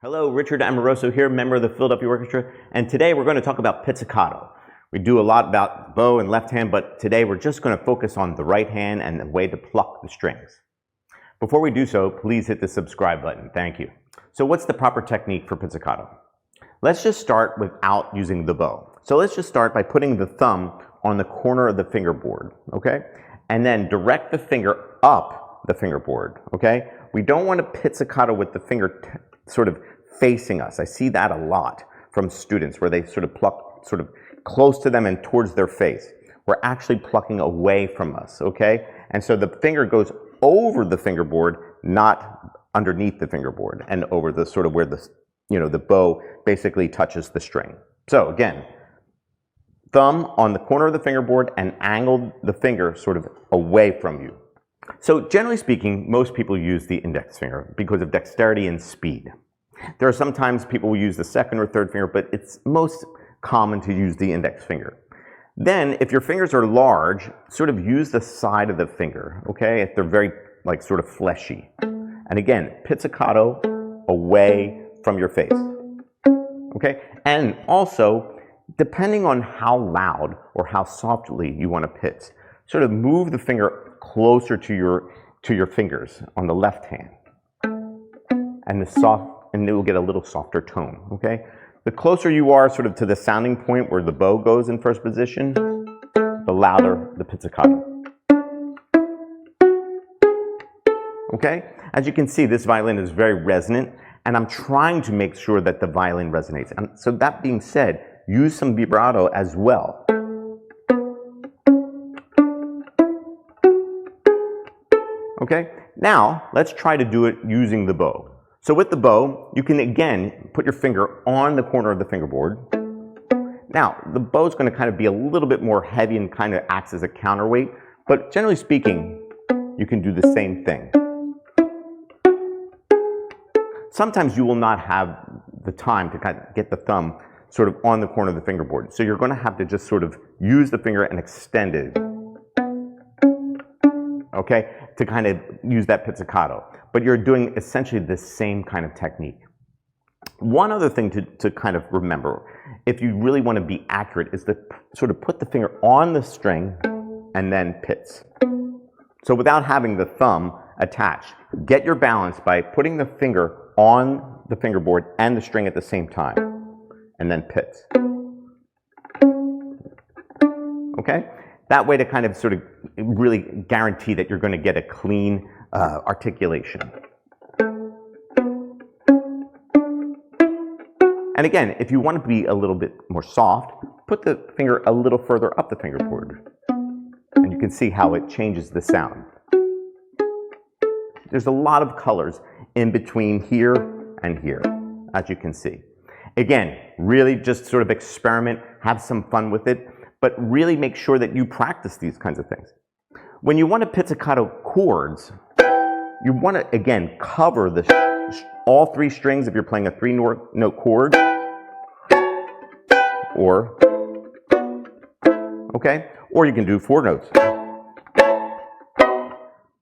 Hello, Richard Amoroso here, member of the Philadelphia Orchestra, and today we're going to talk about pizzicato. We do a lot about bow and left hand, but today we're just going to focus on the right hand and the way to pluck the strings. Before we do so, please hit the subscribe button. Thank you. So what's the proper technique for pizzicato? Let's just start without using the bow. So let's just start by putting the thumb on the corner of the fingerboard, okay? And then direct the finger up the fingerboard, okay? We don't want to pizzicato with the finger sort of facing us. I see that a lot from students where they sort of pluck sort of close to them and towards their face. We're actually plucking away from us, okay? And so the finger goes over the fingerboard, not underneath the fingerboard, and over the sort of where the, the bow basically touches the string. So again, thumb on the corner of the fingerboard and angle the finger sort of away from you. So generally speaking, most people use the index finger because of dexterity and speed. There are sometimes people will use the second or third finger, but it's most common to use the index finger. Then, if your fingers are large, sort of use the side of the finger, okay? If they're very, like, sort of fleshy. And again, pizzicato away from your face, okay? And also, depending on how loud or how softly you want to pizz, sort of move the finger closer to your fingers on the left hand, and it will get a little softer tone, okay? The closer you are sort of to the sounding point where the bow goes in first position, the louder the pizzicato. Okay? As you can see, this violin is very resonant, and I'm trying to make sure that the violin resonates. And so that being said, use some vibrato as well. Okay, now let's try to do it using the bow. So with the bow, you can again put your finger on the corner of the fingerboard. Now, the bow is going to kind of be a little bit more heavy and kind of acts as a counterweight, but generally speaking, you can do the same thing. Sometimes you will not have the time to kind of get the thumb sort of on the corner of the fingerboard, so you're going to have to just sort of use the finger and extend it. Okay, to kind of use that pizzicato. But you're doing essentially the same kind of technique. One other thing to kind of remember, if you really want to be accurate, is to sort of put the finger on the string and then pizz. So without having the thumb attached, get your balance by putting the finger on the fingerboard and the string at the same time, and then pizz. Okay? That way to kind of sort of really guarantee that you're going to get a clean articulation. And again, if you want to be a little bit more soft, put the finger a little further up the fingerboard. And you can see how it changes the sound. There's a lot of colors in between here and here, as you can see. Again, really just sort of experiment, have some fun with it, but really make sure that you practice these kinds of things. When you want to pizzicato chords, you want to, again, cover all three strings if you're playing a three-note chord, okay? Or you can do four notes.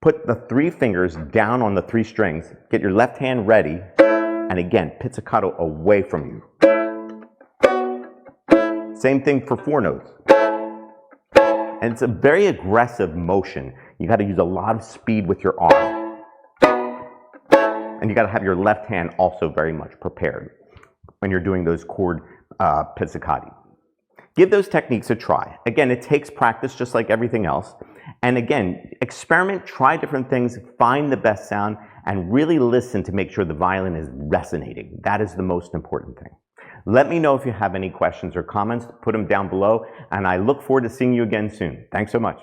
Put the three fingers down on the three strings, get your left hand ready, and again, pizzicato away from you. Same thing for four notes. And it's a very aggressive motion. You got to use a lot of speed with your arm. And you got to have your left hand also very much prepared when you're doing those chord pizzicati. Give those techniques a try. Again, it takes practice just like everything else. And again, experiment, try different things, find the best sound, and really listen to make sure the violin is resonating. That is the most important thing. Let me know if you have any questions or comments. Put them down below, and I look forward to seeing you again soon. Thanks so much.